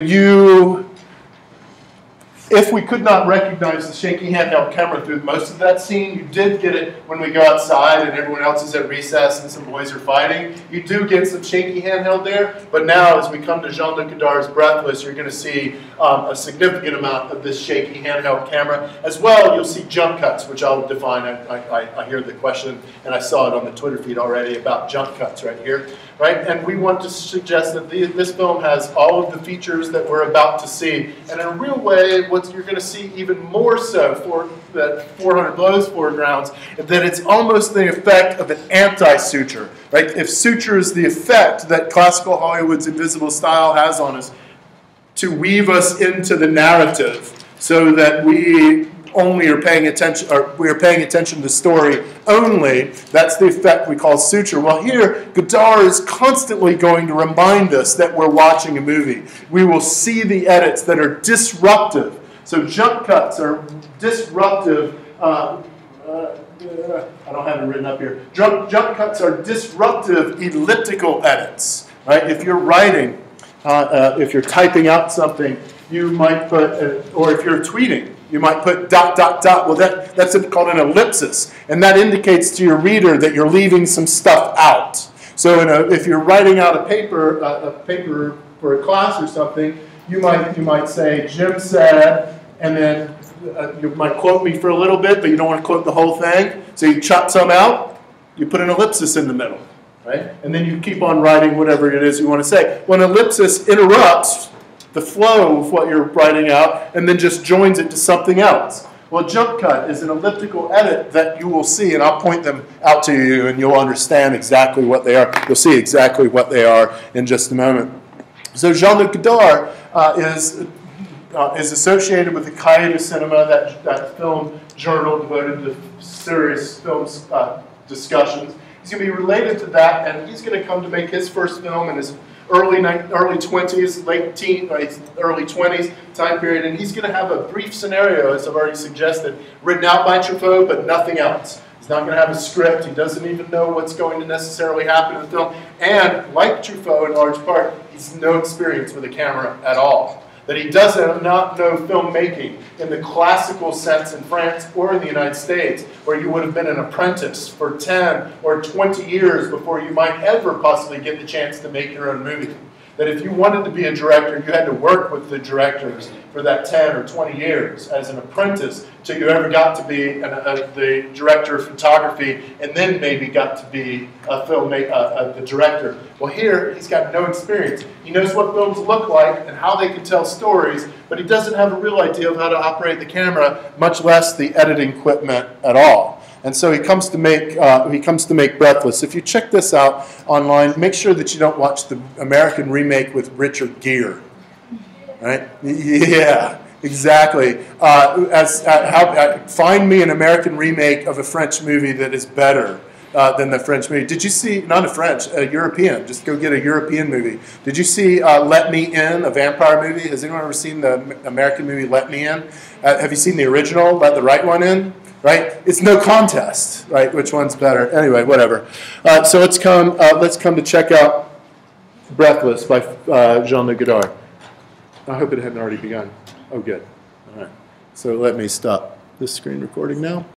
If we could not recognize the shaky handheld camera through most of that scene, you did get it when we go outside and everyone else is at recess and some boys are fighting. You do get some shaky handheld there, but now as we come to Jean-Luc Godard's Breathless, you're going to see a significant amount of this shaky handheld camera. As well, you'll see jump cuts, which I'll define. I hear the question, and I saw it on the Twitter feed already about jump cuts right here. Right? And we want to suggest that this film has all of the features that we're about to see. And in a real way, what you're going to see even more so for the 400 Blows foregrounds, that it's almost the effect of an anti-suture. Right? If suture is the effect that classical Hollywood's invisible style has on us to weave us into the narrative so that we only are paying attention, or we are paying attention to the story only, that's the effect we call suture. Well, here, Godard is constantly going to remind us that we're watching a movie. We will see the edits that are disruptive. So jump cuts are disruptive. I don't have it written up here. Jump cuts are disruptive elliptical edits. Right? If you're writing, if you're typing out something, you might put, or if you're tweeting, you might put ... Well, that's called an ellipsis, and that indicates to your reader that you're leaving some stuff out. So if you're writing out a paper for a class or something, you might say, Jim said, and then you might quote me for a little bit, but you don't want to quote the whole thing. So you chop some out, you put an ellipsis in the middle, right? And then you keep on writing whatever it is you want to say. When an ellipsis interrupts the flow of what you're writing out and then just joins it to something else. Well, jump cut is an elliptical edit that you will see, and I'll point them out to you and you'll understand exactly what they are. You'll see exactly what they are in just a moment. So Jean-Luc Godard is associated with the Cahiers du Cinema, that film journal devoted to serious films discussions. He's going to be related to that, and he's going to come to make his first film in his early 20s, late teen, early 20s time period, and he's going to have a brief scenario, as I've already suggested, written out by Truffaut, but nothing else. He's not going to have a script. He doesn't even know what's going to necessarily happen in the film. And like Truffaut in large part, he's no experience with a camera at all. That he does not know filmmaking in the classical sense in France or in the United States, where you would have been an apprentice for 10 or 20 years before you might ever possibly get the chance to make your own movie. That if you wanted to be a director, you had to work with the directors for that 10 or 20 years as an apprentice till you ever got to be the director of photography and then maybe got to be the director. Well, here, he's got no experience. He knows what films look like and how they can tell stories, but he doesn't have a real idea of how to operate the camera, much less the editing equipment at all. And so he comes to make Breathless. If you check this out online, make sure that you don't watch the American remake with Richard Gere. Right? Yeah, exactly. Find me an American remake of a French movie that is better than the French movie. Did you see, not a French, a European, just go get a European movie. Did you see Let Me In, a vampire movie? Has anyone ever seen the American movie Let Me In? Have you seen the original, Let the Right One In? Right? It's no contest, right? Which one's better? Anyway, whatever. So let's come to check out Breathless by Jean-Luc Godard. I hope it hadn't already begun. Oh, good. All right. So let me stop this screen recording now.